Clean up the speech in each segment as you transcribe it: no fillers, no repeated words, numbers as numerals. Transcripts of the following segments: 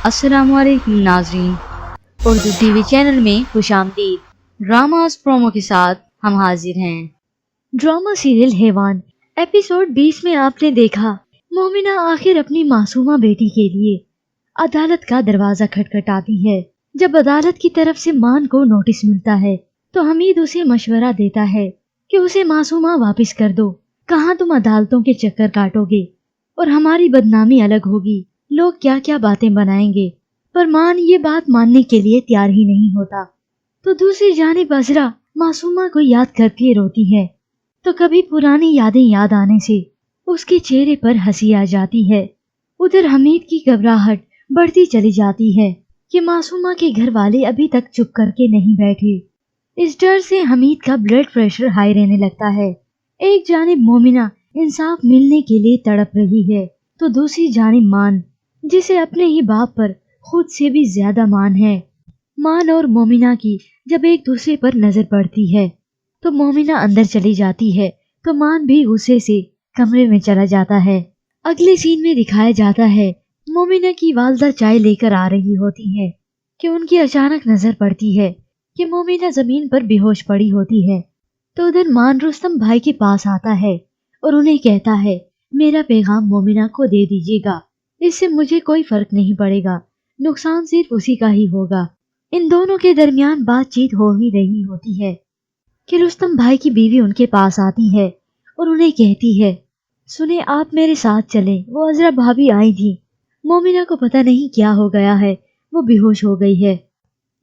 अस्सलाम वालेकुम नाज़रीन। उर्दू टीवी चैनल में खुशामदीद। ड्रामास प्रोमो के साथ हम हाजिर हैं। ड्रामा सीरियल हैवान एपिसोड 20 में आपने देखा मोमिना आखिर अपनी मासूमा बेटी के लिए अदालत का दरवाजा खटखटाती है। जब अदालत की तरफ से मान को नोटिस मिलता है तो हमीद उसे मशवरा देता है कि उसे मासूमा वापस कर दो। कहाँ तुम अदालतों के चक्कर काटोगे और हमारी बदनामी अलग होगी, लोग क्या क्या बातें बनाएंगे। पर मान ये बात मानने के लिए तैयार ही नहीं होता। तो दूसरी जानिब अज़रा मासूमा को याद करके रोती है तो कभी पुरानी यादें याद आने से उसके चेहरे पर हंसी आ जाती है। उधर हमीद की घबराहट बढ़ती चली जाती है कि मासूमा के घर वाले अभी तक चुप करके नहीं बैठे। इस डर से हमीद का ब्लड प्रेशर हाई रहने लगता है। एक जानिब मोमिना इंसाफ मिलने के लिए तड़प रही है तो दूसरी जानिब मान, जिसे अपने ही बाप पर खुद से भी ज्यादा मान है। मान और मोमिना की जब एक दूसरे पर नजर पड़ती है तो मोमिना अंदर चली जाती है तो मान भी गुस्से से कमरे में चला जाता है। अगले सीन में दिखाया जाता है मोमिना की वालदा चाय लेकर आ रही होती है कि उनकी अचानक नजर पड़ती है कि मोमिना जमीन पर बेहोश पड़ी होती है। तो उधर मान रुस्तम भाई के पास आता है और उन्हें कहता है मेरा पैगाम मोमिना को दे दीजिएगा, इससे मुझे कोई फर्क नहीं पड़ेगा, नुकसान सिर्फ उसी का ही होगा। इन दोनों के दरमियान बातचीत हो ही रही होती है कि रुस्तम भाई की बीवी उनके पास आती है और उन्हें कहती है सुने आप मेरे साथ चलें, वो अज़रा भाभी आई थी, मोमिना को पता नहीं क्या हो गया है, वो बेहोश हो गई है।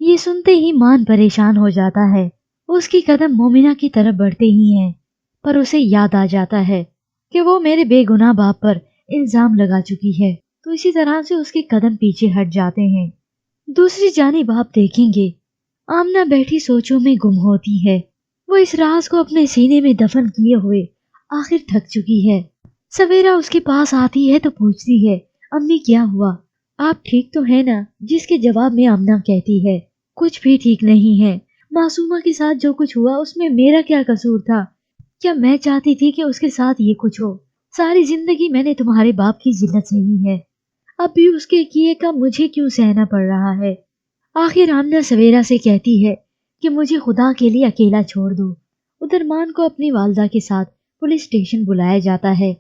ये सुनते ही मान परेशान हो जाता है। उसकी कदम मोमिना की तरफ बढ़ते ही हैं पर उसे याद आ जाता है कि वो मेरे बेगुनाह बाप पर इल्जाम लगा चुकी है, तो इसी तरह से उसके कदम पीछे हट जाते हैं। दूसरी जानिब आप देखेंगे आमना बैठी सोचों में गुम होती है। वो इस राज को अपने सीने में दफन किए हुए आखिर थक चुकी है। सवेरा उसके पास आती है तो पूछती है अम्मी क्या हुआ, आप ठीक तो है ना? जिसके जवाब में आमना कहती है कुछ भी ठीक नहीं है, मासूमा के साथ जो कुछ हुआ उसमें मेरा क्या कसूर था? क्या मैं चाहती थी कि उसके साथ ये कुछ हो? सारी जिंदगी मैंने तुम्हारे बाप की जिल्लत सही है, अब भी उसके किए का मुझे क्यों सहना पड़ रहा है? आखिर आमना सवेरा से कहती है कि मुझे खुदा के लिए अकेला छोड़ दो। उधर मान को अपनी वालदा के साथ पुलिस स्टेशन बुलाया जाता है।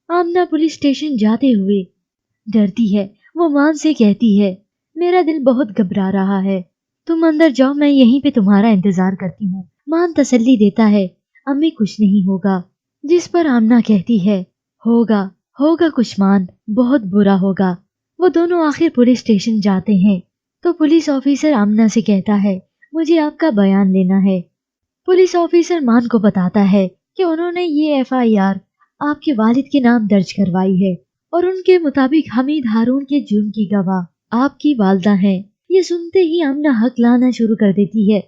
आमना पुलिस स्टेशन जाते हुए डरती है। वो मान से कहती है मेरा दिल बहुत घबरा रहा है, तुम अंदर जाओ, मैं यहीं पे तुम्हारा इंतजार करती हूँ। मान तसल्ली देता है अम्मी कुछ नहीं होगा, जिस पर आमना कहती है होगा होगा कुछ मान, बहुत बुरा होगा। वो दोनों आखिर पुलिस स्टेशन जाते हैं तो पुलिस ऑफिसर आमना से कहता है मुझे आपका बयान लेना है। पुलिस ऑफिसर मान को बताता है कि उन्होंने ये एफआईआर आपके वालिद के नाम दर्ज करवाई है और उनके मुताबिक हमीद हारून के जुर्म की गवाह आपकी वालदा है। ये सुनते ही आमना हक लाना शुरू कर देती है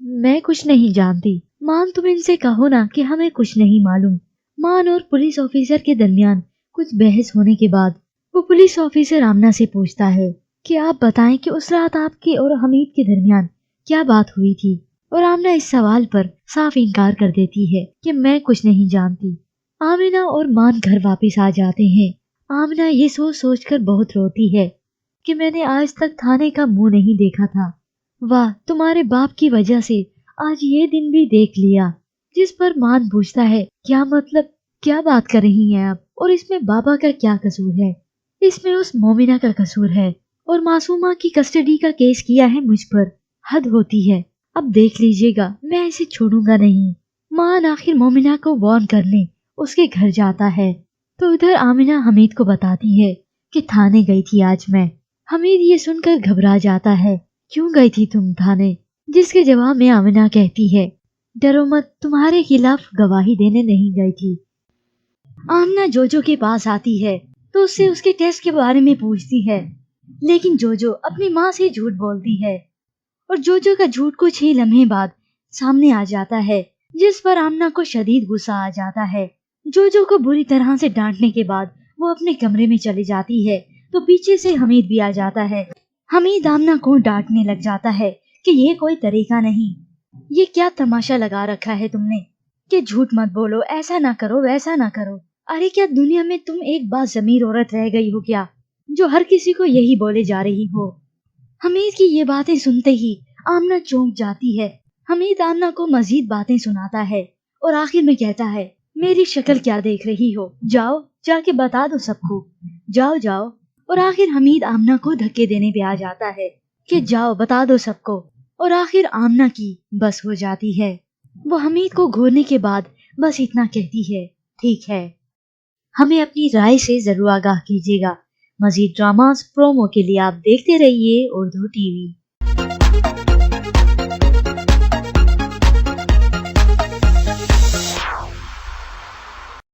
मैं कुछ नहीं जानती। मान तुम इनसे कहो ना कि हमें कुछ नहीं मालूम। मान और पुलिस ऑफिसर के दरमियान कुछ बहस होने के बाद वो पुलिस ऑफिसर आमना से पूछता है कि आप बताएं कि उस रात आपके और हमीद के दरमियान क्या बात हुई थी। और आमना इस सवाल पर साफ इनकार कर देती है कि मैं कुछ नहीं जानती। आमिना और मान घर वापस आ जाते हैं। आमिना ये सोच सोच कर बहुत रोती है कि मैंने आज तक थाने का मुंह नहीं देखा था। वाह, तुम्हारे बाप की वजह से आज ये दिन भी देख लिया। जिस पर मान पूछता है क्या मतलब, क्या बात कर रही हैं आप, और इसमें बाबा का क्या कसूर है? इसमें उस मोमिना का कसूर है और मासूमा की कस्टडी का केस किया है मुझ पर। हद होती है, अब देख लीजिएगा, मैं इसे छोड़ूंगा नहीं। मान आखिर मोमिना को वार्न करने उसके घर जाता है तो उधर आमिना हमीद को बताती है कि थाने गई थी आज मैं। हमीद ये सुनकर घबरा जाता है, क्यों गई थी तुम थाने? जिसके जवाब में आमिना कहती है डरो मत, तुम्हारे खिलाफ गवाही देने नहीं गई थी। आमिना जोजो के पास आती है तो उससे उसके टेस्ट के बारे में पूछती है, लेकिन जोजो अपनी माँ से झूठ बोलती है और जोजो का झूठ कुछ ही लम्हे बाद सामने आ जाता है, जिस पर आमना को शदीद गुस्सा आ जाता है। जोजो को बुरी तरह से डांटने के बाद वो अपने कमरे में चली जाती है तो पीछे से हमीद भी आ जाता है। हमीद आमना को डांटने लग जाता है कि ये कोई तरीका नहीं, ये क्या तमाशा लगा रखा है तुमने कि झूठ मत बोलो, ऐसा ना करो, वैसा ना करो। अरे क्या दुनिया में तुम एक बात ज़मीर औरत रह गई हो क्या? जो हर किसी को यही बोले जा रही हो। हमीद की ये बातें सुनते ही आमना चौंक जाती है। हमीद आमना को मजीद बातें सुनाता है और आखिर में कहता है, मेरी शक्ल क्या देख रही हो, जाओ जाके बता दो सबको, जाओ जाओ। और आखिर हमीद आमना को धक्के देने पे आ जाता है कि जाओ बता दो सबको। और आखिर आमना की बस हो जाती है। वो हमीद को घूरने के बाद बस इतना कहती है, ठीक है। हमें अपनी राय से जरूर आगाह कीजिएगा। मजीद ड्रामास प्रोमो के लिए आप देखते रहिए उर्दू टीवी।